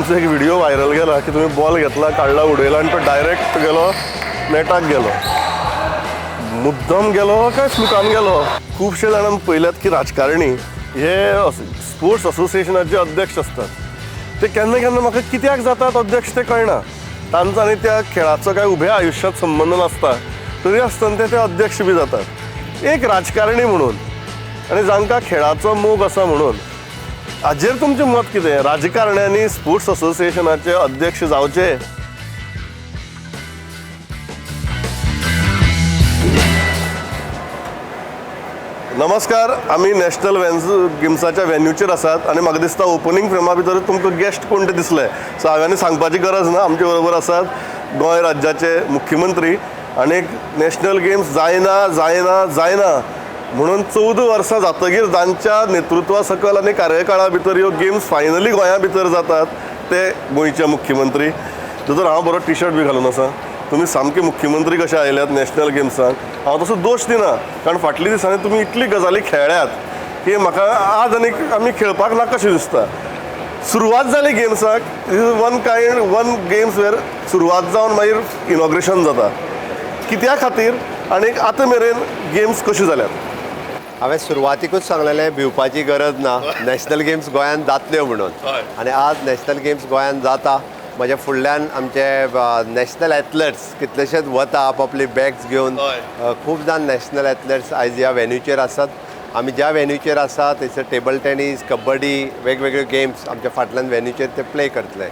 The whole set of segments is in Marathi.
तुमचो एक व्हिडिओ व्हायरल गेला की तुम्ही बॉल घेतला, काढला, उडयला आणि तो डायरेक्ट गेलो नेटाक गेलो. मुद्दम गेलो काय फ्लुकान गेलो. खुबशे जाणांक पळयल्यात की राजकारणी हे स्पोर्ट्स असोसिएशनाचे अध्यक्ष असतात. ते केन्ना केन्ना म्हाका कित्याक जातात अध्यक्ष ते कळना. तांचो आनी त्या खेळाचो काय उभ्या आयुश्यांत संबंध नासता, तरी आसतना ते अध्यक्ष बी जातात एक राजकारणी म्हणून आनी जांकां खेळाचो मोग आसा म्हणून. हाजेर तुमचें मत कितें? राजकारण्यांनी स्पोर्ट्स असोसिएशनाचे अध्यक्ष जावचे? नमस्कार, आमी नॅशनल गेम्साच्या वेन्यूचेर आसात आनी म्हाका दिसता ओपनिंग फ्रेमा भितर तुमकां गेस्ट कोण ते दिसले. सो हांवें सांगपाची गरज ना, आमचे बरोबर आसात गोंय राज्याचे मुख्यमंत्री. आनी नॅशनल गेम्स जायना म्हणून 14 वर्सां जातकीर तांच्या नेतृत्वा सकल आनी कार्यकाळा भितर ह्यो गेम्स फायनली गोंया भितर जातात ते गोंयचे मुख्यमंत्री. जर हांव बरो टी शर्ट बी घालून आसा, तुम्ही सामके मुख्यमंत्री कशे आयल्यात नॅशनल गेम्साक. हांव तसो दोश दिना, कारण फाटल्या दिसांनी तुमी इतली गजाली खेळ्ळ्यात की म्हाका आज आनी आमी खेळपाक नाका कशें दिसता. सुरवात जाली गेम्साक, वन गेम्स वेर सुरवात जावन मागीर इनॉग्रेशन जाता. कित्या खातीर आनी आतां मेरेन गेम्स कश्यो जाल्यात? हांवें सुरवातीकूच सांगलेलें भिवपाची गरज ना, नॅशनल गेम्स गोंयांत जातल्यो म्हणून. आनी आज नॅशनल गेम्स गोंयांत जाता. म्हज्या फुडल्यान आमचे नॅशनल एथलेट्स कितलेशेच वता आपापली बॅग्स घेवन. खूब जाण नॅशनल एथलेट्स आयज ह्या वेन्यूचेर आसात. आमी ज्या वेन्यूचेर आसा थंयसर टेबल टेनीस, कबड्डी, वेगवेगळ्यो गेम्स आमच्या फाटल्यान वेन्यूचेर ते प्ले करतले.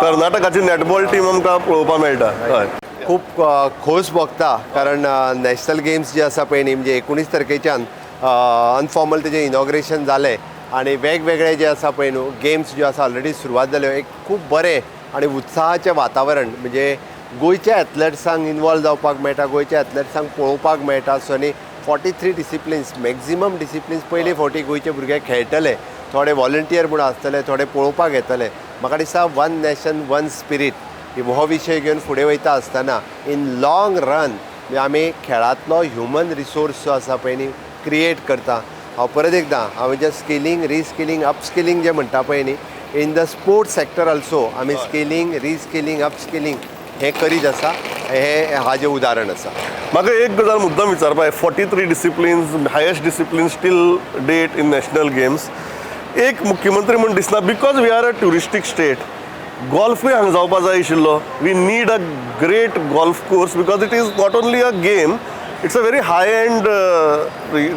कर्नाटकाची नॅटबॉल टीम आमकां पळोवपाक मेळटा. हय, खूब खोस भोगता, कारण नॅशनल गेम्स जे आसा पळय न्ही, म्हणजे 19 तारखेच्यान अनफॉर्मल तेजें इनॉग्रेशन जालें आनी वेगवेगळे जे आसा पळय न्हू गेम्स ज्यो आसा ऑलरेडी सुरवात जाल्यो. एक खूब बरें आनी उत्साहाचें वातावरण, म्हणजे गोंयच्या एथलेट्सांक इनवॉल्व जावपाक मेळटा, गोंयच्या एथलेट्सांक पळोवपाक मेळटा. सो आनी 43 डिसिप्लिन्स, मॅक्झिमम डिसिप्लिन्स पयले फावटी गोंयचे भुरगे खेळटले. थोडे व्हॉलंटियर म्हूण आसतले, थोडे पळोवपाक येतले. म्हाका दिसता वन नॅशन वन स्पिरीट हो विशय घेवन फुडें वयता आसतना इन लाँग रन आमी खेळांतलो ह्युमन रिसोर्स जो आसा पळय न्ही क्रिएट करता. हांव परत एकदां हांवें जे स्किलींग, रिस्किलींग, अपस्किलींग जे म्हणटा पळय न्ही, in the sports sector also आमी स्किलींग, रिस्किलींग, अपस्किलींग हें करीत आसा. हें हाजें उदाहरण आसा. म्हाका एक गजाल मुद्दम विचारपाक, 43 disciplines, highest discipline still date in national games. एक मुख्यमंत्री म्हूण दिसना, because we are a touristic state. गोल्फूय हांगा जावपा जाय आशिल्लो. We need a great golf course because it is not only a game, it's a very high-end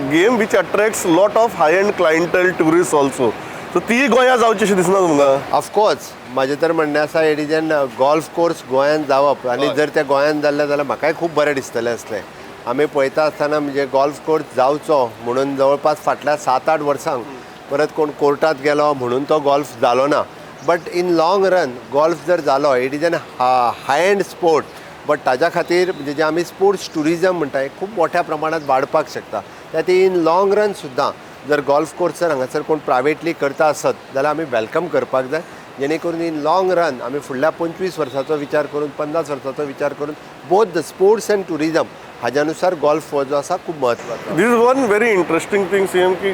game which attracts lot of high-end clientele, tourists also. So ती गोंया जावची अशी दिसना तुमकां? ऑफकोर्स म्हाजें तर म्हणणें आसा it is an golf course गोंयांत जावप. आनी जर तें गोंयांत जाल्लें जाल्यार म्हाकाय खूब बरें दिसतलें आसलें. आमी पळयता आसतना म्हणजे गोल्फ कोर्स जावचो म्हणून जवळपास फाटल्या 7-8 वर्सांक परत कोण कोर्टांत गेलो म्हणून तो गोल्फ जालो ना. But in long run golf जर जालो, it is an high end sport. But ताज्या खातीर म्हणजे जे आमी स्पोर्ट्स टुरिजम म्हणटाय खूब मोठ्या प्रमाणात वाडपाक शकता. त्या ती इन लाँग रन सुद्दां जर गोल्फ कोर्स हांगासर कोण प्रायवेटली करता आसत जाल्यार आमी वेलकम करपाक जाय. जेणे करून इन लाँग रन आमी फुडल्या 25 वर्सांचो विचार करून, 50 वर्सांचो विचार करून both the sports and tourism हाज्यानुसार गोल्फ हो जो आसा खूब म्हत्वाचो. This is one very interesting thing CM की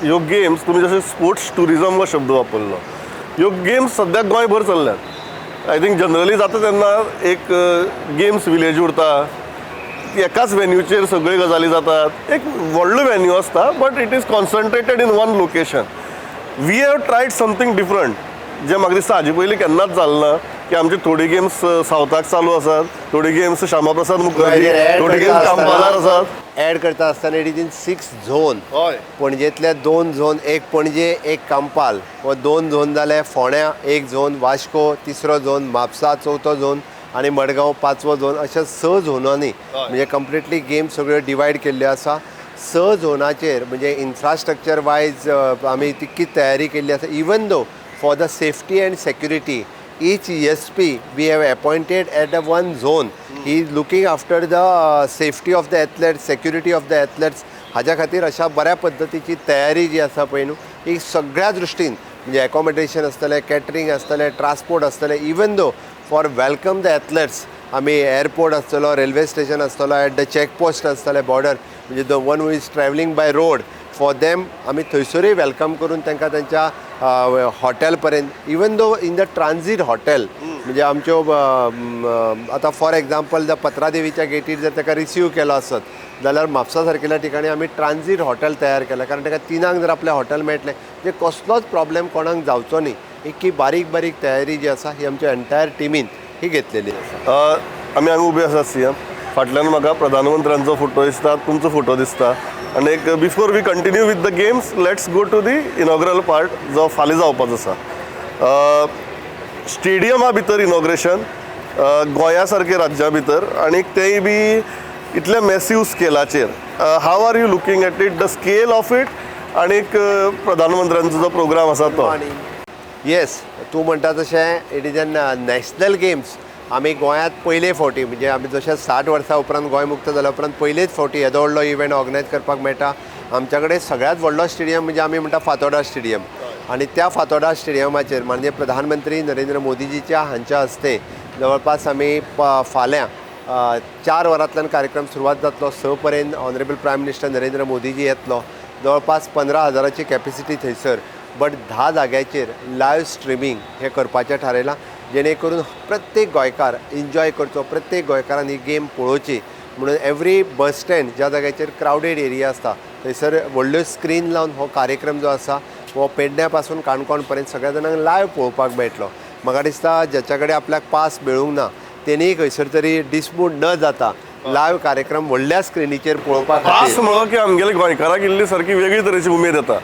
ह्यो गेम्स तुमी जशें स्पोर्ट्स टुरिजम हो शब्द वापरलो, ह्यो गेम्स सद्याक गोंयभर चल्ल्यात. आय थिंक जनरली जाता तेन्ना एक गेम्स विलेज उरता, एकाच वेन्यूचेर सगळ्यो गजाली जातात. एक व्हडलो वेन्यू आसता but it is concentrated in one location. We have tried something different, जे म्हाका दिसता हाजे पयलीं केन्नाच जालें ना. की आमचे थोडी गेम्स सावथाक चालू आसात, थोडी गेम्स श्यामाप्रसाद मुखर्जी, थोडी गेम्स कांपालार आसात. एड करता आसतना इट इज इन 6 झोन. पणजेंतले 2 झोन, एक पणजे, एक कांपाल, व 2 झोन जाले. फोंड्या 1 झोन, वास्को 3रो झोन, म्हापसा 4थो झोन आनी मडगांव 5वो झोन. अशा 6 झोनांनी म्हणजे कंप्लिटली गेम सगळ्यो डिवायड केल्ल्यो आसा. 6 झोनाचेर म्हणजे इन्फ्रास्ट्रक्चर वायज आमी तितकी तयारी केल्ली आसा. Even though for the safety and security each ESP we have appointed at a one zone. He is looking after the safety of the athletes, security of the athletes. हाज्या खातीर अशा बऱ्या पद्दतीची तयारी जी आसा पळय न्हू ही सगळ्या दृश्टीन म्हणजे एकोमोडेशन आसतलें, कॅटरिंग आसतलें, ट्रान्सपोर्ट आसतलें. Even though for welcome the athletes आमी एअरपोर्ट आसतलो, रेल्वे स्टेशन आसतलो, एट द चॅकपोस्ट आसतलें बॉर्डर, म्हणजे the one who is travelling by road for them आमी थंयसरूय वेलकम करून तांकां त्यांच्या हॉटेल पर्यंत even though in the transit hotel म्हणजे आमच्यो आतां फॉर एग्जाम्पल जर पत्रादेवीच्या गेटीर जर ताका रिसीव केलो आसत जाल्यार म्हापसा सारकेल्या ठिकाणी आमी ट्रान्झीट हॉटेल तयार केला कारण ताका 3 जर आपलें हॉटेल मेळटलें जे कसलोच प्रॉब्लेम कोणाक जावचो न्ही एक बारीक बारीक तयारी जी आसा ही आमच्या एंटायर टिमीन ही घेतलेली आसा. आमी हांगा उबे आसात सीएम. फाटल्यान म्हाका प्रधानमंत्र्यांचो फोटो दिसता, तुमचो फोटो दिसता. आनी एक before we continue with the games let's go to the inaugural part जो फाल्यां जावपाचो आसा. स्टेडियमा भितर इनॉग्रेशन गोंया सारके राज्या भितर आनी तेंय बी इतल्या मॅसिव स्केलाचेर. How are you looking at it the scale of it आनीक प्रधानमंत्र्यांचो जो प्रोग्राम आसा तो. येस तूं म्हणटा तशें it is an national games आमी गोंयांत पयले फावटी म्हणजे आमी जशें 60 वर्सां उपरांत गोंय मुक्त जाल्या उपरांत पयलेच फावटी येदो व्हडलो इव्हेंट ऑर्गनायज करपाक मेळटा. आमच्या कडेन सगळ्यांत व्हडलो स्टेडियम म्हणजे आमी म्हणटा फातोर्डा स्टेडियम आनी त्या फातोर्डा स्टेडियमाचेर म्हणजे प्रधानमंत्री नरेंद्र मोदीजीच्या हांच्या हस्ते जवळपास आमी फाल्यां 4 वरांतल्यान कार्यक्रम सुरवात जातलो. 6 पर्यंत honourable prime minister Narendra Modiji येतलो. जवळपास 15,000ची कॅपेसिटी थंयसर बट 10 जाग्याचेर लायव्ह स्ट्रिमींग हे करपाचें थारायलां जेणे करून प्रत्येक गोंयकार एन्जॉय करचो, प्रत्येक गोंयकारान ही गेम पळोवची म्हणून एवरी बस स्टँड ज्या जाग्याचेर क्रावडेड एरिया आसता थंयसर व्हडल्यो स्क्रीन लावन हो कार्यक्रम जो आसा हो पेडण्या पासून काणकोण पर्यंत सगळ्या जाणांक लायव्ह पळोवपाक मेळटलो. म्हाका दिसता ज्याच्या कडेन आपल्याक पास मेळूंक ना तेणी खंयसर तरी डिस्प्यूट न जाता लायव्ह कार्यक्रम व्हडल्या स्क्रिनीचेर पळोवपाक पास म्हणलो की आमगेले गोंयकाराक इल्ली सारकी वेगळी तरेची उमेद येता.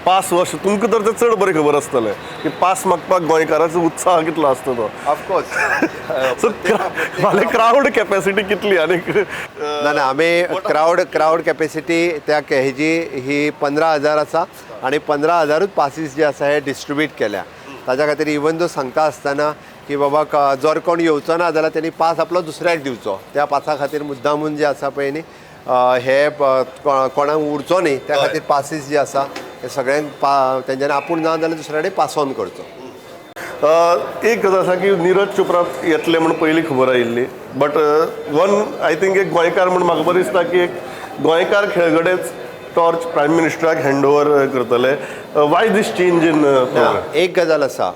पास वर्ष तुमकां तर तें चड बरें खबर आसतलें की पास मागपाक गोंयकाराचो उत्साह कितलो आसता तो. ऑफकोर्स सो फाल्यां क्रावड कॅपॅसिटी कितली आनीक ना आमी क्रावड कॅपेसिटी त्या हेजी ही 15,000 आसा आनी 15,000च पासीस जे आसा हे डिस्ट्रिब्यूट केल्या. ताच्या खातीर इवन दो सांगता आसतना की बाबा जर कोण येवचो ना जाल्यार तेणी पास आपलो दुसऱ्याक दिवचो. त्या पासा खातीर मुद्दामून जे आसा पळय न्ही हे कोणाक उरचो न्ही त्या खातीर पासीस जे आसा हे सगळ्यांक तेंच्यांनी आपूण ना जाल्यार दुसऱ्या कडेन पास ऑन करचो. एक गजाल आसा की निरज चोप्रा येतले म्हण पयलीं खबर आयिल्ली बट वन आय थिंक एक गोंयकार म्हण म्हाका बरें दिसता की एक गोंयकार खेळगडेच टॉर्च प्रायम मिनिस्टराक हँड ओवर करतले. Why this change in programme? एक गजाल आसा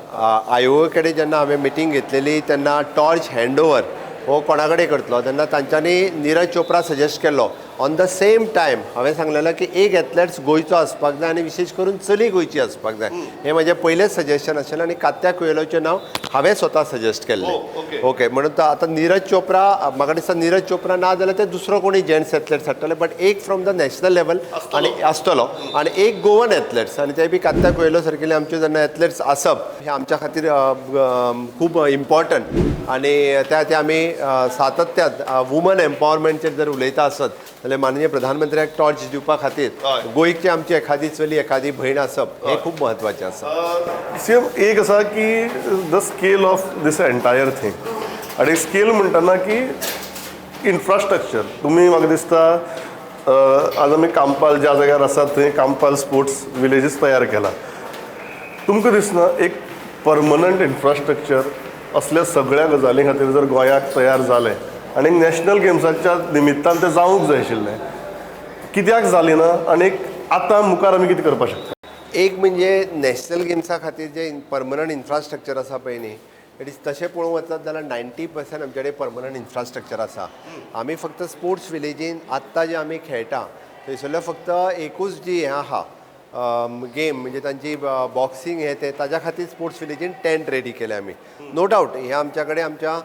आयोगा कडेन जेन्ना हांवें मिटींग घेतलेली तेन्ना टॉर्च हँड ओवर हो कोणा कडेन करतलो तेन्ना तांच्यांनी निरज चोप्रा सजेस्ट केल्लो. ऑन द सेम टायम हांवें सांगलेलें की एक एथलेट्स गोंयचो आसपाक जाय आनी विशेश करून चली गोंयची आसपाक जाय. हें म्हजें पयलेंच सजेशन आशिल्लें आनी कात्या कुयेलोचें नांव हांवें स्वता सजेस्ट केल्लें. ओके म्हणून आतां निरज चोप्रा म्हाका दिसता निरज चोप्रा ना जाल्यार ते दुसरो कोणी जेंट्स एथलेट्स हाडटले बट एक फ्रॉम द नॅशनल लेवल आनी आसतलो आनी एक गोवन एथलेट्स आनी ते बी कात्या कुयेलो सारकेले आमचे जेन्ना एथलेट्स आसप हें आमच्या खातीर खूब इम्पॉर्टंट आनी ते आमी सातत्यान वुमन एम्पावरमेंटचेर जर उलयता आसत जाल्यार माननीय प्रधानमंत्र्याक टॉर्च दिवपा खातीर गोंयची आमची एखादी चली एखादी भयण आसप हें खूब म्हत्वाचें आसा. सीएम एक आसा की the scale of this entire thing आनी स्केल म्हणटना की इन्फ्रास्ट्रक्चर तुमी म्हाका दिसता आज आमी कांपाल ज्या जाग्यार आसात थंय कांपाल स्पोर्ट्स विलेजीस तयार केला. तुमकां दिसना एक परमनंट इन्फ्रास्ट्रक्चर असल्या सगळ्या गजाली खातीर जर गोंयाक तयार जालें आनी नॅशनल गेम्साच्या निमित्तान तें जावंक जाय आशिल्लें कित्याक जालें ना आनी आतां मुखार आमी कितें करपाक शकता? एक म्हणजे नॅशनल गेम्सा खातीर जे परमनंट इन्फ्रास्ट्रक्चर आसा पळय न्ही इट इज तशें पळोवंक वचत जाल्यार 90% आमचे कडेन परमनंट इन्फ्रास्ट्रक्चर आसा. आमी फक्त स्पोर्ट्स विलेजीन आत्तां जे आमी खेळटा थंयसरले फक्त एकूच जी हें आहा गेम म्हणजे तांची बॉक्सिंग हे ते ताज्या खातीर स्पोर्ट्स विलेजीन टेंट रेडी केले आमी. नो डावट हे आमच्या कडेन आमच्या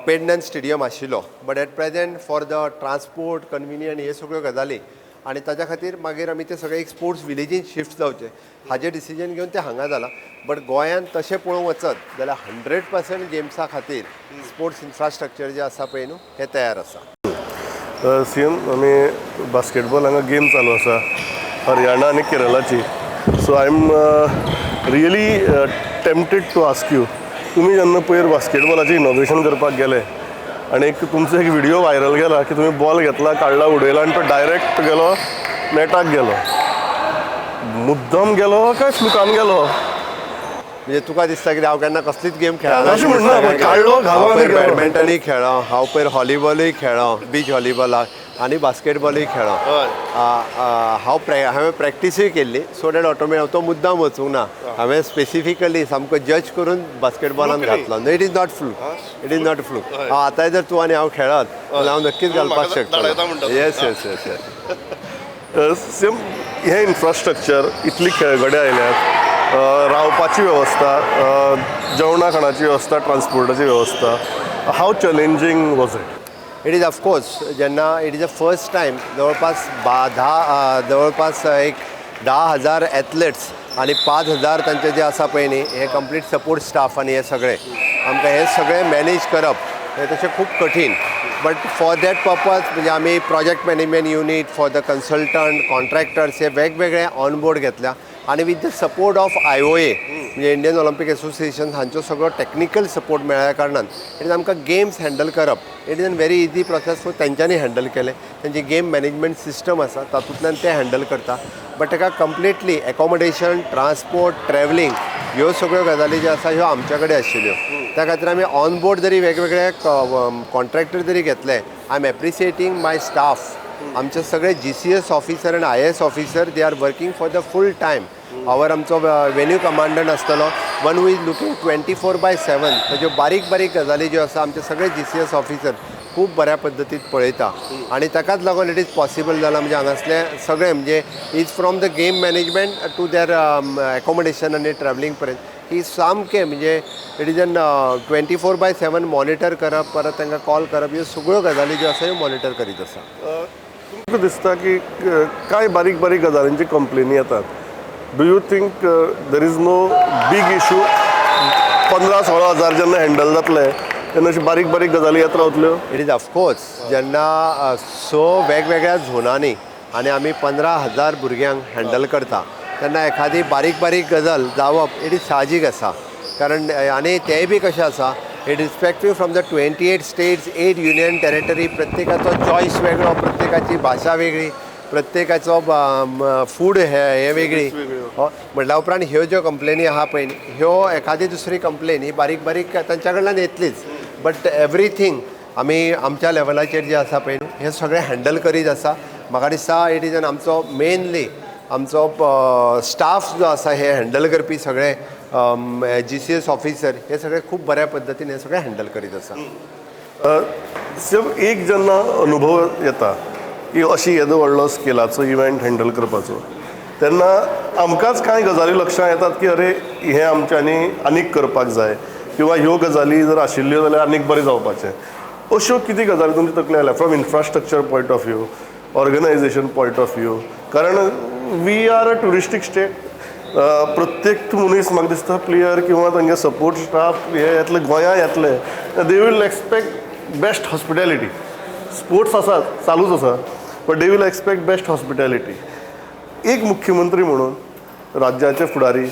पेडण्यान स्टेडियम आशिल्लो but at present for the transport convenient हे सगळ्यो गजाली आनी ताच्या खातीर मागीर आमी ते सगळे एक स्पोर्ट्स विलेजीन शिफ्ट जावचे हाजें डिसिजन घेवन तें हांगा जालां. बट गोंयांत तशें पळोवंक वचत जाल्यार 100% गेम्सा खातीर स्पोर्ट्स इन्फ्रास्ट्रक्चर जे आसा पळय न्हू हें तयार आसा. सीएम आमी बास्केटबॉल हांगा गेम चालू आसा हरियाणा आनी केरळाची. So I am really tempted to ask you तुमी जेन्ना पयर बास्केटबॉलाचें इनॉग्रेशन करपाक गेले आनी एक तुमचो एक व्हिडिओ व्हायरल गेला की तुमी बॉल घेतला काडला उडयला आनी तो डायरेक्ट गेलो नॅटाक गेलो. मुद्दम गेलो काय फ्लुकान गेलो? म्हणजे तुका दिसता की हांव केन्ना कसलीच गेम अशें म्हणना, काडलो, घालो आनी गेलो. बॅडमिंटनूय खेळ्ळो हांव पयर हॉलीबॉलूय खेळ्ळो बीच हॉलीबॉलाक आनी बास्केटबॉलूय खेळप. हांवें प्रॅक्टीसूय केल्ली सो दॅट ऑटोमॅटीक तो मुद्दाम वचूंक ना. हांवें स्पेसिफिकली सामको जज करून बास्केटबॉलान घातलो. It is not fluke. आतां जर तूं आनी हांव खेळत जाल्यार हांव नक्कीच घालपाक शकता. Yes yes yes yes. Same हे इन्फ्रास्ट्रक्चर इतली खेळगडे आयल्यात, रावपाची वेवस्था, जेवणा खाणाची वेवस्था, ट्रान्सपोर्टाची वेवस्था, how challenging was it? It is of course जेन्ना it is the first time जवळपास जवळपास एक 10,000 एथलेट्स आणि 5,000 तांचे जे आसा पळय न्ही हे कंप्लीट सपोर्ट स्टाफ आनी हे सगळे आमकां हे सगळे मॅनेज करप हे तशें खूब कठीण. बट फॉर दॅट पर्पज म्हणजे आमी project management unit for the consultant contractors हे वेगवेगळे ऑन बोर्ड घेतल्या आनी with the support of IOA म्हणजे इंडियन ऑलिंपीक एसोसिएशन हांचो सगळो टॅक्निकल सपोर्ट मेळ्ळ्या कारणान इट इज आमकां गेम्स हँडल करप it is an very easy process. So तेंच्यांनी हँडल केले. तेंची गेम मॅनेजमेंट सिस्टम आसा तातूंतल्यान ते हँडल करता. बट ताका कंप्लिटली एकोमोडेशन ट्रान्सपोर्ट ट्रॅवलिंग ह्यो सगळ्यो गजाली ज्यो आसा ह्यो आमच्या कडेन आशिल्ल्यो. त्या खातीर आमी ऑन बोर्ड जरी वेगवेगळे कॉन्ट्रॅक्टर जरी घेतले I am appreciating my staff. आमचे सगळे GCS ऑफिसर आनी IAS officer they are working for the full time. आमचो वेन्यू कमांडंट आसतलो वन हू इज लुकींग 24/7. ताज्यो बारीक बारीक गजाली ज्यो आसा आमचे सगळे GCS ऑफिसर खूब बऱ्या पद्दतीन पळयता आनी ताकाच लागून इट इज पॉसिबल जालां. म्हणजे हांगासले सगळे म्हणजे is from the game management to their accommodation आनी ट्रॅवलिंग पर्यंत ही सामकें म्हणजे इट इज अन 24/7 मॉनिटर करप परत तांकां कॉल करप ह्यो सगळ्यो गजाली ज्यो आसा ह्यो मॉनिटर करीत आसा. तुमकां दिसता की कांय बारीक बारीक गजालींची कंप्लेनी येतात. Do you think there is no big issue 15-16 हजार जेन्ना हँडल जातले तेन्ना अशी बारीक बारीक गजाली येत रावतल्यो? इट इज ऑफकोर्स जेन्ना वेगवेगळ्या झोनांनी आनी आमी 15,000 भुरग्यांक हँडल करता तेन्ना एखादी बारीक बारीक गजाल जावप इट इज साहजीक आसा. कारण आनी तेंय बी कशें आसा irrespective from the 28 states 8 union territory प्रत्येकाचो चॉयस वेगळो प्रत्येकाची भाशा वेगळी प्रत्येकाचो फूड हे वेगळी. म्हटल्या उपरांत ह्यो ज्यो कंप्लेनी आहा पळय ह्यो एखादी दुसरी कंप्लेन ही बारीक बारीक तांच्या कडल्यान येतलीच. बट एवरीथींग आमी आमच्या लेवलाचेर जे आसा पळय हे सगळें हँडल करीत आसा. म्हाका दिसता इट इज आमचो मेनली आमचो स्टाफ जो आसा हे हँडल करपी सगळे GCS ऑफिसर हे सगळे खूब बऱ्या पद्दतीन हे सगळें हँडल करीत आसा. एक जेन्ना अनुभव येता की अशी येदो व्हडलो स्केलाचो इव्हेंट हँडल करपाचो तेन्ना आमकांच कांय गजाली लक्षांत येतात की अरे हे आमच्यांनी आनीक करपाक जाय किंवा ह्यो गजाली जर आशिल्ल्यो जाल्यार आनीक बरें जावपाचें. अश्यो कितें गजाली तुमचे तकलेंत आयल्या from infrastructure point of view organisation point of view? कारण we are a touristic state. प्रत्येक मनीस म्हाका दिसता प्लेयर किंवा तांचे सपोर्ट स्टाफ हे येतले गोंया येतले they will expect best hospitality. Sports आसात चालूच आसा but they will expect best hospitality. एक मुख्यमंत्री म्हणून राज्याचे फुडारी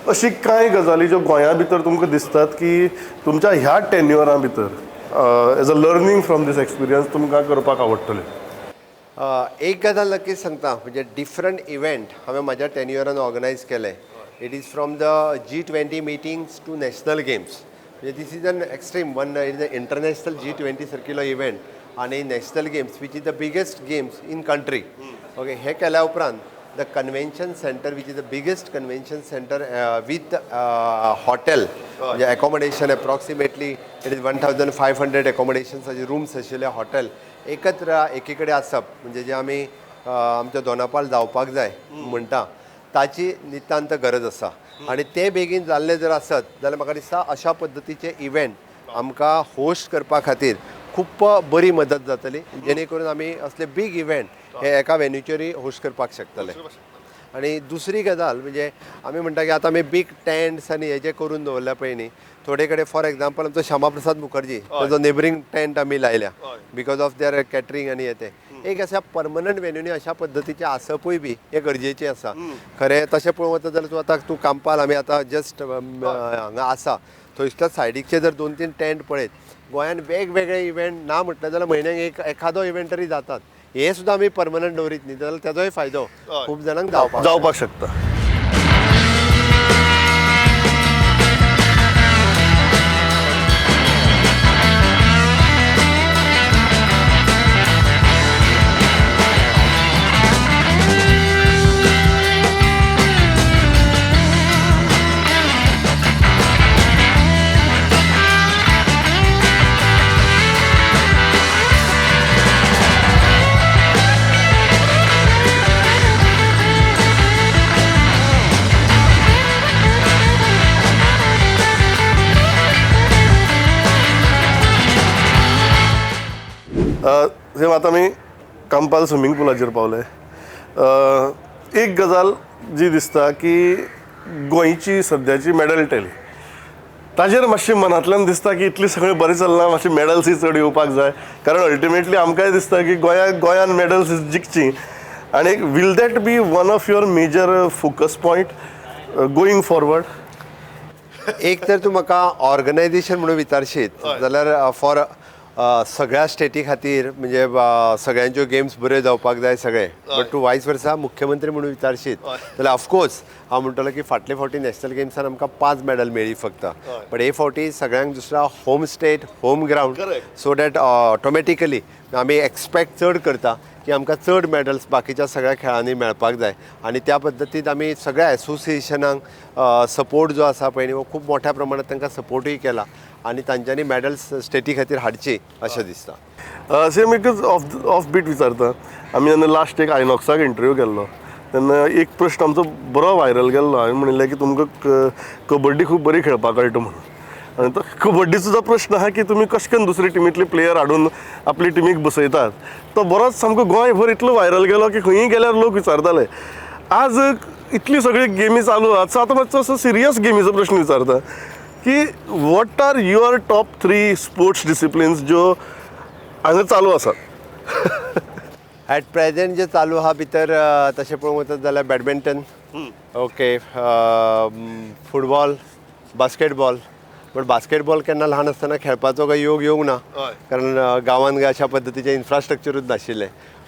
अशी कांय गजाली ज्यो गोंया भितर तुमकां दिसतात की तुमच्या ह्या टेन्युअरा भितर as a learning from this experience तुमकां करपाक आवडटलें? एक गजाल नक्कीच सांगता म्हणजे डिफरंट इव्हेंट हांवें म्हाज्या टेन्युअरान ऑर्गनायज केले. It is from the G20 meetings to national games. म्हणजे this is an extreme one is the international G20 circular event आनी national games which is the biggest games in country. Okay हे केल्या उपरांत the convention centre which is the biggest convention centre with hotel म्हणजे एकोमोडेशन एप्रॉक्सिमेटली इट इज 1,500 एकोमोडेशन्साचे रूम्स आशिल्ले हॉटेल एकत्र एकी कडेन आसप म्हणजे जे आमी आमच्या दोनापावल जावपाक जाय म्हणटा ताची नितांत गरज आसा. आनी ते बेगीन जाल्ले जर आसत जाल्यार म्हाका दिसता अशा पद्दतीचे इव्हेंट आमकां होस्ट करपा खातीर खूब बरी मदत जातली जेणे करून आमी असले बीग इव्हेंट हे एका वेन्यूचेरूय होस्ट करपाक शकतले. आनी दुसरी गजाल म्हणजे आमी म्हणटा की आतां आमी बीग टेंट्स आनी हेजे करून दवरल्या पळय न्ही थोडे कडेन फॉर एक्झाम्पल आमचो श्यामा प्रसाद मुखर्जी ताजो नेबरींग टेंट आमी लायल्या बिकॉज ऑफ देर कॅटरिंग आनी हें एक अशा परमनंट वेन्यूनी अशा पद्दतीचे आसपूय बी हे गरजेचें आसा. खरें तशें पळोवंक वता जाल्यार तूं आतां कांपाल आमी आतां जस्ट हांगा आसा थंयसर सायडीकचे जर 2-3 टेंट पळयत गोंयान वेगवेगळे इव्हेंट ना म्हटलें जाल्यार म्हयन्याक एखादो इव्हेंट तरी जातात. हे सुद्दां आमी परमनंट दवरीत न्ही जाल्यार तेजोय फायदो खूब जाणांक जावपाक शकता. सेम आतां आमी कांपाल स्विमींग पुलाचेर पावले. एक गजाल जी दिसता की गोंयची सद्याची मेडल टॅली ताजेर मातशें मनांतल्यान दिसता की इतलें सगळें बरें चलना, मातशें मेडल्स चड येवपाक जाय. कारण अल्टिमेटली आमकांय दिसता की गोंयान मेडल्स जिखची. आनी will that be one of your major focus point going forward? एक तर तूं म्हाका ऑर्गनायझेशन म्हणून विचारशीत जाल्यार फॉर सगळ्या स्टेटी खातीर म्हणजे सगळ्यांच्यो गेम्स बऱ्यो जावपाक जाय सगळे. बट तूं वायस वर्सा मुख्यमंत्री म्हणून विचारशीत जाल्यार ऑफकोर्स हांव म्हणटलो की फाटले फावटी नॅशनल गेम्सान आमकां 5 मेडल मेळ्ळी फक्त. बट हे फावटी सगळ्यांक दुसरा home state home ground, so that automatically आमी एक्सपेक्ट चड करता की आमकां चड मेडल्स बाकीच्या सगळ्या खेळांनी मेळपाक जाय. आनी त्या पद्दतीन आमी सगळ्या एसोसिएशनांक सपोर्ट जो आसा पळय न्ही वो खूब मोठ्या प्रमाणांत तांकां सपोर्टूय केला आनी तांच्यांनी मेडल्स स्टेटी खातीर हाडची अशें दिसता. सेम एकच ऑफ बीट विचारता. आमी जेन्ना लास्ट एक आयनॉक्साक इंटरव्यू केल्लो तेन्ना एक प्रश्न आमचो बरो व्हायरल गेल्लो. हांवें म्हणिल्लें की तुमकां कबड्डी खूब बरी खेळपाक कळटा म्हणून. आनी तो कबड्डीचो जो प्रश्न आहा की तुमी कशें करून दुसरे टिमींतले प्लेयर हाडून आपली टिमीक बसयतात, तो बरोच सामको गोंयभर इतलो व्हायरल गेलो की खंयी गेल्यार लोक विचारताले. आज इतली सगळी गेमी चालू आहात, सो आतां मातसो असो सिरियस गेमीचो प्रश्न विचारता की what are your top 3 sports disciplines ज्यो हांगा चालू आसात? ॲट प्रेझेंट जे चालू आहा भितर तशें पळोवंक वचत जाल्यार badminton, okay, football, basketball. But basketball केन्ना ल्हान आसतना खेळपाचो काय योग येवंक ना, कारण गांवांत अशा पद्दतीचें इन्फ्रास्ट्रक्चरूच नाशिल्लें.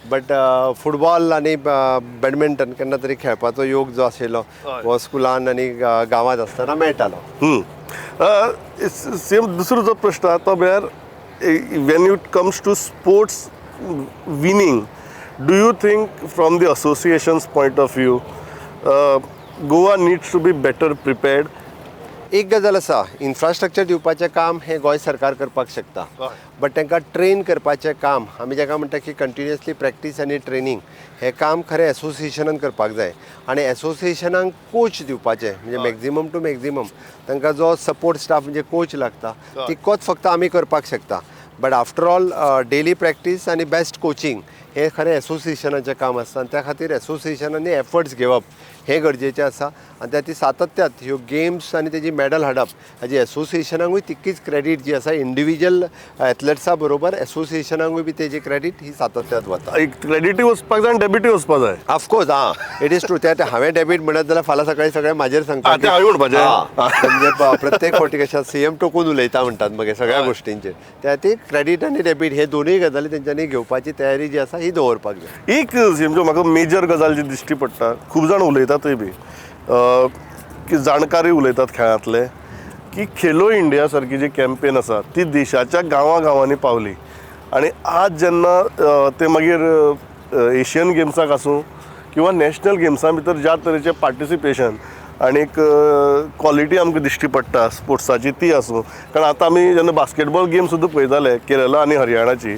बट फुटबॉल आनी बॅडमिंटन केन्ना तरी खेळपाचो योग जो आशिल्लो हो स्कुलान आनी गांवांत आसतना मेळटालो. सेम दुसरो जो प्रश्न आहा तो म्हळ्यार when it comes to sports winning, do you think from the associations point of view Goa needs to be better prepared? एक गजाल आसा, इन्फ्रास्ट्रक्चर दिवपाचें काम हें गोंय सरकार करपाक शकता. बट तांकां ट्रेन करपाचें काम, आमी जाका म्हणटा की कंटिन्युअसली प्रॅक्टीस आनी ट्रेनींग, हें काम खरें एसोसिएशनान करपाक जाय. आनी एसोसिएशनाक कोच दिवपाचें म्हणजे मॅक्झिमम टू मॅक्झिमम तांकां जो सपोर्ट स्टाफ म्हणजे कोच लागता तितकोच फक्त आमी करपाक शकता. But after all daily practice आनी बेस्ट कोचिंग हें खरें एसोसिएशनाचें काम आसता. आनी त्या खातीर एसोसिएशनांनी एफर्ट्स घेवप हें गरजेचें आसा. आनी त्या ती सातत्यात ह्यो गेम्स आनी तेजी मॅडल हाडप हाजी एसोसिएशनाकूय तितकीच क्रेडीट जी आसा. इंडिविज्युअल एथलेट्सा बरोबर एसोसिएशनाकूय बी तेजी क्रेडीट ही सातत्यात वता. एक क्रेडिटूय वचपाक जाय आनी डेबिटूय वचपाक जाय. Of course it is true. त्या हांवें डेबीट म्हणत जाल्यार फाल्यां सकाळीं सगळें म्हाजेर सांगतात. म्हणजे प्रत्येक फावटी कशें सीएम टोकून उलयता म्हणटात मागीर सगळ्या गोश्टींचेर. त्या ती क्रेडीट आनी डेबीट हे दोनूय गजाली तेंच्यांनी घेवपाची तयारी जी आसा ही दवरपाक जाय. एक म्हणजे म्हाका मेजर गजाल जी दिश्टी पडटा, खूब जाण उलयतातय बी की जाणकारी उलयतात खेळांतले, की खेलो इंडिया सारकी जी कॅम्पेन आसा ती देशाच्या गांवांनी पावली. आनी आज जेन्ना ते मागीर एशियन गेम्साक आसूं किंवा नॅशनल गेम्सां भितर ज्या तरेचें पार्टिसिपेशन आनी क्वॉलिटी आमकां दिश्टी पडटा स्पोर्ट्साची ती आसूं. कारण आतां आमी जेन्ना बास्केटबॉल गेम सुद्दां पळयताले केरला आनी हरियाणाची,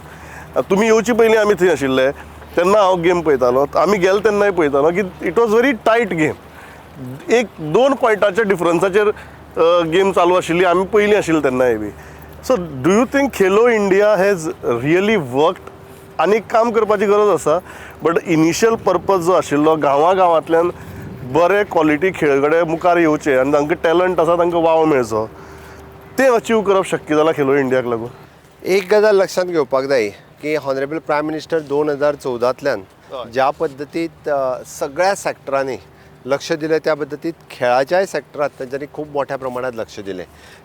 तुमी येवचे पयलीं आमी थंय आशिल्ले तेन्ना हांव गेम पळयतालो. आमी गेले तेन्नाय पळयतालो की it was very tight game. 1-2 पॉयंटाच्या डिफरन्साचेर गेम चालू आशिल्ली, आमी पयलीं आशिल्ले तेन्नाय बी. So do you think Khelo India has really worked? आनी काम करपाची गरज आसा, बट इनिशियल पर्पज जो आशिल्लो गांवांतल्यान बरे क्वॉलिटी खेळगडे मुखार येवचे आनी तांकां टॅलंट आसा तांकां वाव मेळचो, तें अचीव करप शक्य जालां खेलो इंडियाक लागून? एक गजाल लक्षात घेवपाक जाय की हॉनरेबल प्रायम मिनिस्टर 2014तल्यान ज्या पद्दतीत सगळ्या सॅक्टरांनी लक्ष दिलें त्या पद्दतीत खेळाच्याय सॅक्टरांत तांच्यांनी खूब मोठ्या प्रमाणांत लक्ष दिलें.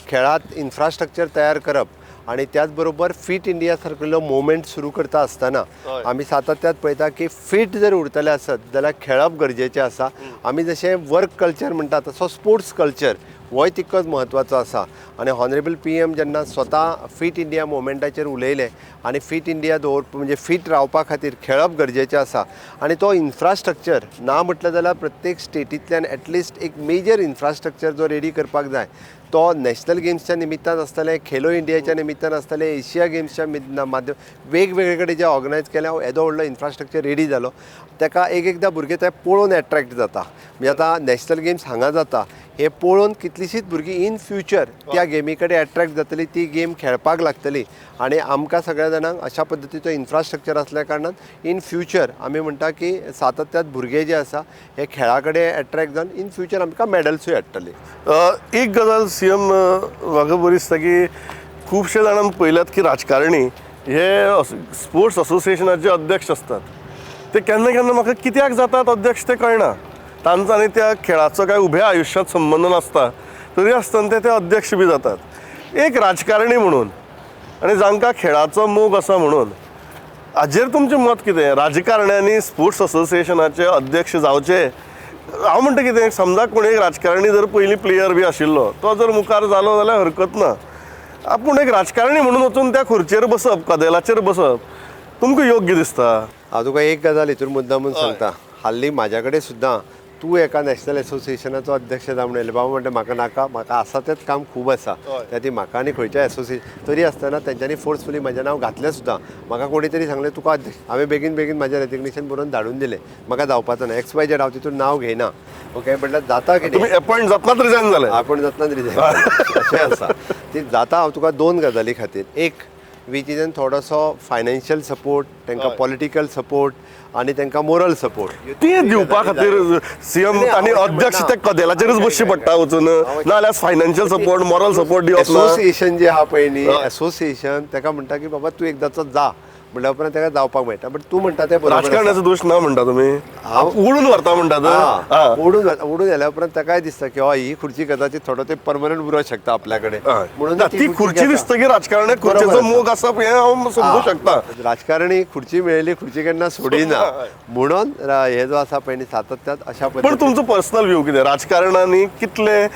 खेळांत इन्फ्रास्ट्रक्चर तयार करप आनी त्याच बरोबर फीट इंडिया सारकिल्लो मुवमेंट सुरू करता आसतना आमी सातत्यात पळयता की फीट जर उरतले आसत जाल्यार खेळप गरजेचें आसा. आमी जशें वर्क कल्चर म्हणटा तसो स्पोर्ट्स कल्चर होय तितकोच म्हत्वाचो आसा. आनी हॉनरेबल PM जेन्ना स्वता फीट इंडिया मुवमेंटाचेर उलयले आनी फीट इंडिया म्हणजे फीट रावपा खातीर खेळप गरजेचें आसा. आनी तो इन्फ्रास्ट्रक्चर ना म्हटलें जाल्यार प्रत्येक स्टेटींतल्यान एटलिस्ट एक मेजर इन्फ्रास्ट्रक्चर जो रेडी करपाक जाय तो नॅशनल गेम्सच्या निमित्तान आसतलें, खेलो इंडियाच्या निमित्तान आसतलें, एशिया गेम्सच्या माध्यम वेगवेगळे कडेन जे ऑर्गनायज केल्या येदो व्हडलो इन्फ्रास्ट्रक्चर रेडी जालो. ताका एकदां भुरगे ते पळोवन एट्रॅक्ट जाता. म्हणजे आतां नॅशनल गेम्स हांगा जाता हे पळोवन कितलींशींच भुरगीं इन फ्युचर त्या गेमी कडेन एट्रॅक्ट जातली, ती गेम खेळपाक लागतली आनी आमकां सगळ्या जाणांक अशा पद्दतीचो इन्फ्रास्ट्रक्चर आसल्या कारणान इन फ्युचर आमी म्हणटा की सातत्यान भुरगे जे आसा हे खेळा कडेन एट्रॅक्ट जावन इन फ्युचर आमकां मॅडल्सूय हाडटली. एक गजाल सीएम म्हाका बरी दिसता की खुबशे जाणांक पळयल्यात की राजकारणी हे स्पोर्ट्स असोसिएशनाचे अध्यक्ष असतात. ते केन्ना केन्ना म्हाका कित्याक जातात अध्यक्ष ते कळना. तांचो आनी त्या खेळाचो काय उभ्या आयुश्यांत संबंद नासता, तरी आसतना ते अध्यक्ष बी जातात. एक राजकारणी म्हणून आनी जांकां खेळाचो मोग आसा म्हणून हाजेर तुमचें मत कितें? राजकारण्यांनी स्पोर्ट्स असोसिएशनाचे अध्यक्ष जावचे? हांव म्हणटा कितें, समजा कोण एक राजकारणी जर पयलीं प्लेयर बी आशिल्लो, तो जर मुखार जालो जाल्यार हरकत ना. आपूण एक राजकारणी म्हणून वचून त्या खुर्चेर बसप, कदेलाचेर बसप तुमकां योग्य दिसता? हांव तुका एक गजाल हितून मुद्दामून सांगता. हाल्ली म्हाज्या कडेन सुद्दां तूं एका नॅशनल असोसिएशनाचो अध्यक्ष जा म्हणून येयलें. बाबा म्हणटा म्हाका नाका, म्हाका आसा तेंच काम खूब आसा. त्या ती म्हाका आनी खंयच्या एसोसिएशन तरी आसतना तेंच्यांनी फोर्सफुली म्हाजें नांव घातलें सुद्दां. म्हाका कोणी तरी सांगलें तुका अध्यक्ष. हांवें बेगीन बेगीन म्हाजें रेजिग्नेशन बरोवन धाडून दिलें. म्हाका जावपाचो ना, XYZ हांव तितून नांव घेयना. ओके, म्हटल्यार जाता कितें, तुम्ही अपॉइंट जातनाच रिजायन जाले? आपण जातना रिजायन अशें आसा. ती जाता हांव तुका दोन गजाली खातीर. एक, वीच इजन थोडोसो फायनान्शियल सपोर्ट, तांकां पॉलिटिकल सपोर्ट आनी तांकां मोरल सपोर्ट ते दिवपा खातीर सीएम आनी अध्यक्ष ते कदेलाचेरच बसची पडटा वचून, नाल्यार फायनान्शियल सपोर्ट, मॉरल सपोर्ट दिवप ना? असोसिएशन जे आहा पळय न्ही, असोसिएशन ताका म्हणटा की बाबा तूं एकदांचो जा म्हणल्या उपरांत ताका जावपाक मेळटा. बट तूं म्हणटा तें बरोबर आसा. राजकारणाचो दोश ना म्हणटा तुमी? उडून व्हरता म्हणटात. उडून गेल्या उपरांत ताकाय दिसता की हय ही खुर्ची कदाचित थोडो ते परमनंट उरोंक शकता आपल्या कडेन म्हणून ती खुर्ची दिसता की राजकारण्याक खुर्चेचो मोग आसा हें हांव समजूं शकता. राजकारणी खुर्ची मेळयली, खुर्ची केन्ना सोडिना म्हणून हे जो आसा पळय न्ही सातत्यात अशा पण पद्दतीन. तुमचो पर्सनल व्यू कितें? राजकारणांनी कितले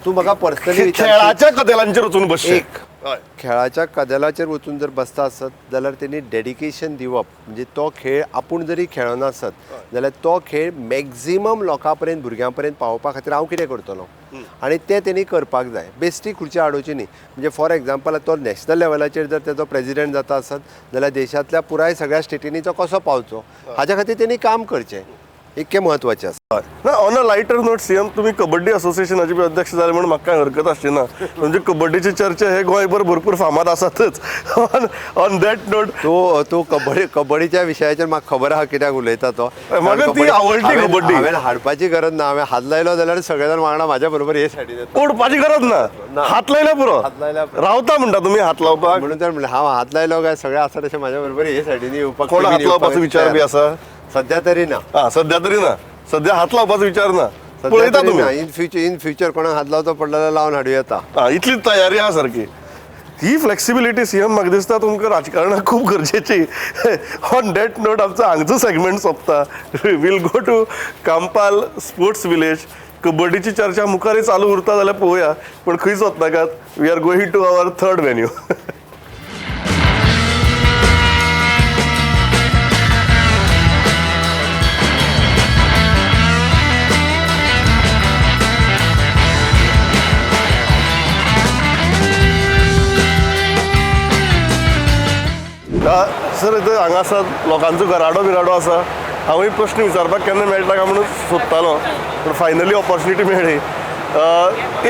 तूं म्हाका पर्सनली विचार. खेळाच्या कदेलांचेर वचून बसचे? एक, खेळाच्या कदेलाचेर वचून जर बसता आसत जाल्यार तेणी डेडिकेशन दिवप. म्हणजे तो खेळ आपूण जरी खेळना आसत जाल्यार तो खेळ मॅक्झिमम लोकां पर्यंत, भुरग्यां पर्यंत पावोवपा खातीर हांव कितें करतलो आनी तें तेणी करपाक जाय. बेश्टी खुर्ची हाडोवची न्ही. म्हणजे फॉर एग्जाम्पल तो नॅशनल लेवलाचेर जर तेजो प्रेजिडेंट जाता आसत जाल्यार देशांतल्या पुराय सगळ्या स्टेटींनी तो कसो पावचो हाच्या खातीर तेणी काम करचें, इतकें म्हत्वाचें आसा. ना, on a lighter note CM, तुम्ही कबड्डी असोसिएशनाचे बी अध्यक्ष जाले म्हणून म्हाका काय हरकत आसची ना. म्हणजे कबड्डीची चर्चा हे गोंयभर भरपूर फामाद आसातच. ऑन दॅट नोट तूं कबड्डीच्या विशयाचेर म्हाका खबर आहा कित्याक उलयता तो. म्हाका ती आवडटी कबड्डी. हांवें हाडपाची गरज ना. हांवें हात लायलो जाल्यार सगळे जाण वांगडा म्हाज्या बरोबर हे सायडीन येता. ओडपाची गरज ना, हात लायला पुरो. रावता म्हणटा तुमी हात लावपाक? म्हणून तर म्हणलें हांव हात लायलो काय सगळे आसा तशे म्हाज्या बरोबर हे सायडीन येवपाक. कोण हात लावपाचो विचार बी आसा? सध्या तरी ना. सध्या तरी ना. सध्या हात लावपाचो विचार ना. पळयता तुम्ही? इन फ्युचर कोणाक हात लावचो पडलो जाल्यार लावन हाडूं येता. इतली तयारी आहा सारकी. ही फ्लेक्सिबिलिटी सीएम म्हाका दिसता तुमकां राजकारणाक खूब गरजेची. ऑन दॅट नोट आमचो हांगचो सेगमेंट सोंपता. We'll go to Campal sports village. कबड्डीची चर्चा मुखारय चालू उरता जाल्यार पळोवया, पण खंयच वचनाकात. We are going to our third venue. Sir इथं हांगा आसा लोकांचो गराडो बिराडो आसा. हांवूय प्रश्न विचारपाक केन्ना मेळटा काय म्हणून सोदतालो, पण फायनली ऑपॉर्च्युनिटी मेळ्ळी.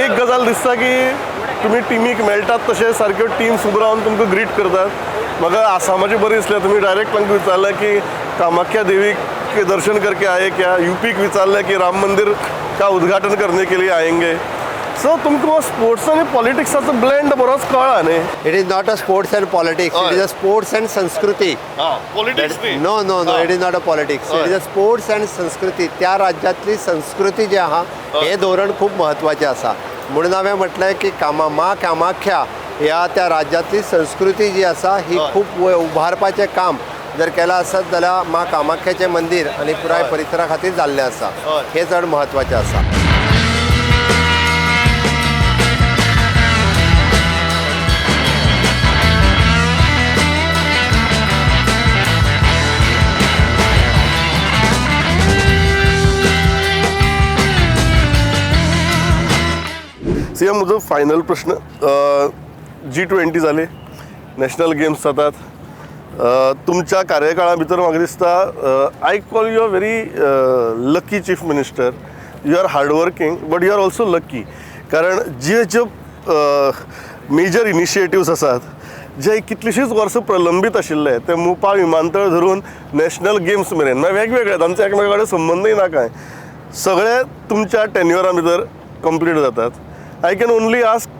एक गजाल दिसता की तुमी टिमीक मेळटात तशे सारक्यो टिम्स उबो रावन तुमकां ग्रीट करतात. म्हाका आसामाची बरी दिसलें. तुमी डायरेक्ट तांकां विचारलें की कामाख्या देवी के दर्शन करके आए क्या. यूपीक विचारलें की राम मंदिर का उद्घाटन करने के लिए आएंगे. सो तुमकां स्पोर्ट्स आनी पॉलिटिक्साचो ब्लेंड बरोच कळ्ळा न्ही. It is not a sports and politics, it is a sports and संस्कृती. No no no, it is not a politics, it is a sports and संस्कृती. त्या राज्यातली संस्कृती जी आहा हे धोरण खूप महत्वाचें आसा. म्हणून हांवें म्हटलें की मा कामाख्या ह्या त्या राज्यातली संस्कृती जी आसा ही खूप उभारपाचें काम जर केलां आसत जाल्यार मा कामाख्याचें मंदिर आनी पुराय परिसरा खातीर जाल्लें आसा. हें चड महत्वाचें आसा. सीएम म्हजो फायनल प्रश्न. G20 जाली, नॅशनल गेम्स जातात. तुमच्या कार्यकाळा भितर म्हाका दिसता I call you a very lucky chief minister. You are hardworking but you are also lucky. कारण ज्यो मेजर इनिशिएटिव्स आसात जे कितलींशींच वर्सां प्रलंबीत आशिल्ले ते मोपा विमानतळ धरून नॅशनल गेम्स मेरेन मागीर वेगवेगळे तांचो एकामेका कडेन संबंदय ना कांय सगळे तुमच्या टेन्युअरा भितर कंप्लीट जातात. I can only ask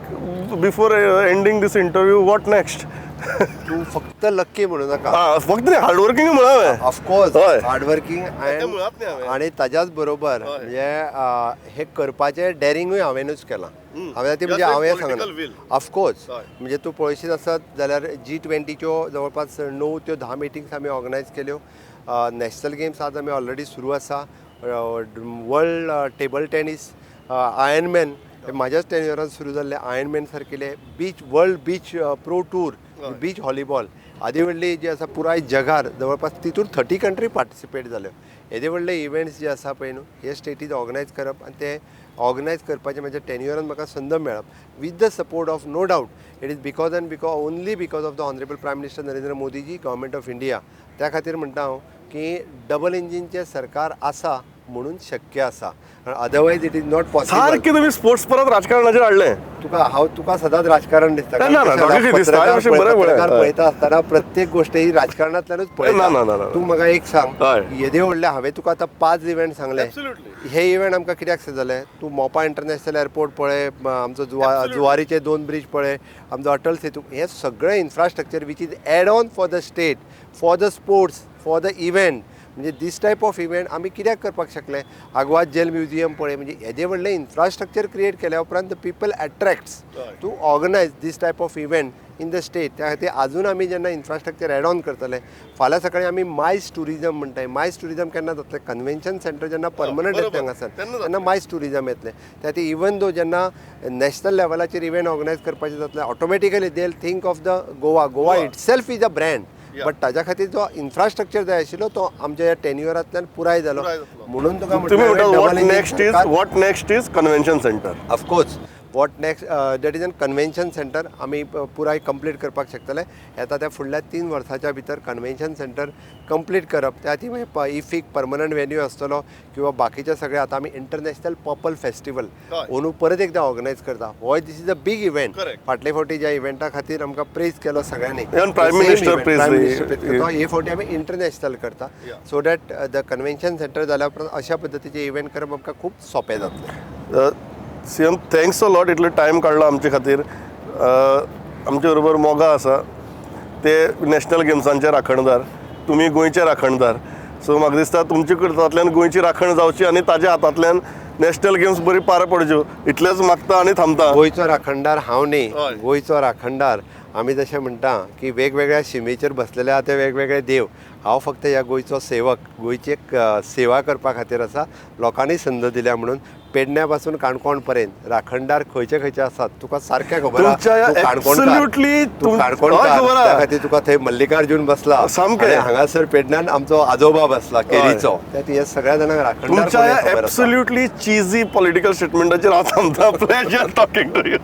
before ending this interview what next. तू फक्त लक्की म्हणू नका. फक्त हार्डवर्किंग म्हणावे. ऑफकोर्स हय. हार्डवर्किंग मुळात नाही हांवें. आणि ताज्याच बरोबर म्हणजे हे करपाचें डॅरिंगूय हांवेनूच केलां. हांवें ती म्हणजे हांवें Political will. सांगना ऑफकोर्स. हय. म्हणजे तू पळयशीत आसत जाल्यार G20च्यो जवळपास 9 ते 10 मिटिंग्स आमी ऑर्गनायज केल्यो. नॅशनल गेम्स आज आमी ऑलरेडी सुरू आसा. वर्ल्ड टेबल टेनीस, आयर्नमॅन हे म्हाज्याच टेन्युअरान सुरू जाल्ले आयर्नमॅन सारकिले world beach pro tour, beach volleyball आदी व्हडली जी आसा पुराय जगार जवळपास तितून 30 कंट्री पार्टिसिपेट जाल्यो. येदे व्हडले इव्हेंट्स जे आसा पळय न्हू हे स्टेटीज ऑर्गनायज करप आनी ते ऑर्गनायज करपाचें म्हाज्या टेन्युअरान म्हाका संद मेळप with the support of no doubt it is because only because of the honourable prime minister Narendra Modiji government of India. त्या खातीर म्हणटा हांव की डबल इंजिनचें सरकार आसा म्हणून शक्य आसा. Otherwise it is not possible. सारकें तुमी स्पोर्ट्स परत राजकारणाचेर हाडलें. तुका सदांच राजकारण दिसता. ना, ना, ना, म्हाका दिसता. हांवें अशें बरें पत्रकार पळयलां. पळयता आसतना प्रत्येक गोष्ट ही राजकारणांतल्यानूच ना, ना, ना, पळयता. ना. तू म्हाका एक सांग हय. येदे व्हडले हांवें तुका आतां 5 इव्हेंट सांगले. Absolutely. हे इव्हेंट आमकां कित्याक जाले. तूं मोपा इंटरनॅशनल एअरपोर्ट पळय, आमचो जुवारीचे 2 ब्रीज पळय, आमचो अटल सेतू, हे सगळें infrastructure which is add on for the state, for the sports, for the event. म्हणजे दीस टायप ऑफ इव्हेंट आमी कित्याक करपाक शकले. आग्वाद जेल म्युझियम पळय, म्हणजे हेजे व्हडलें इन्फ्रास्ट्रक्चर क्रिएट केल्या उपरांत the people attracts to organise this type of event in the state. त्या खातीर आजून आमी जेन्ना इन्फ्रास्ट्रक्चर एड ऑन करतले. फाल्यां सकाळीं आमी मायज टुरिजम म्हणटाय. मायज टुरिजम केन्ना जातलें. कन्वेन्शन सेंटर जेन्ना परमनंट येतलें हांगासर तेन्ना मायज टुरिजम येतलें. त्या खातीर इवन दो जेन्ना नॅशनल लेवलाचेर इव्हेंट ऑर्गनायज करपाचें जातलें automatically they will think of the Goa itself is a brand. But ताज्या खातीर जो इन्फ्रास्ट्रक्चर जाय आशिल्लो तो आमच्या ह्या टेन्युअरांतल्यान पुराय जालो. म्हणून तुका तुम्ही म्हणटा म्हणटा what next is convention centre. Of course what next that is an convention centre आमी पुराय कंप्लीट करपाक शकतले. येता त्या फुडल्या 3 वर्साच्या भितर कन्वेन्शन सेंटर कंप्लीट करप. त्या खातीर मागीर इफीक परमनंट वेन्यू आसतलो किंवा बाकीचे सगळे आतां आमी इंटरनॅशनल पर्पल फेस्टिवल अंदू परत एकदा ऑर्गनायज करता. हो this is a big event. फाटले फावटी ज्या इव्हेंटा खातीर आमकां प्रेज केलो सगळ्यांनी. प्रायम मिनिस्टर प्रेज हे फावटी आमी इंटरनॅशनल करता so that the convention centre जाल्या उपरांत अशा पद्दतीचे इव्हेंट करप आमकां खूब सोंपें जातलें. सीएम थँक्स अ लॉट इतलो टायम काडलो आमचे खातीर. आमचे बरोबर मोगा आसा ते नॅशनल गेम्सांचे राखणदार. तुमी गोंयचे राखणदार. सो म्हाका दिसता तुमचे करतांतल्यान गोंयची राखण जावची आनी ताज्या हातांतल्यान नॅशनल गेम्स बरी पार पडच्यो इतलेंच मागता आनी थांबता. गोंयचो राखणदार हांव न्ही. हय. गोंयचो राखणदार आमी जशें म्हणटा की वेगवेगळ्या शिमेचेर बसलेले आहा ते वेगवेगळे देव. हांव फक्त ह्या गोंयचो सेवक. गोंयची सेवा करपा खातीर आसा. लोकांनी संद दिल्या म्हणून पेडण्या पासून काणकोण पर्यंत राखणदार खंयचे खंयचे आसात तुका सारकें खबर आसा. Absolutely. तू काणकोणकार. त्या खातीर तुका थंय मल्लिकार्जून बसला सामकें. आनी हांगासर पेडण्यान आमचो आजोबा बसला केरीचो. त्या खातीर हे सगळ्या जाणांक राखणदार तुमच्या म्हणून खबर आसा. एब्सोल्युटली चीजी पॉलिटिकल स्टेटमेंटाचेर हांव थांबता. Pleasure talking to you.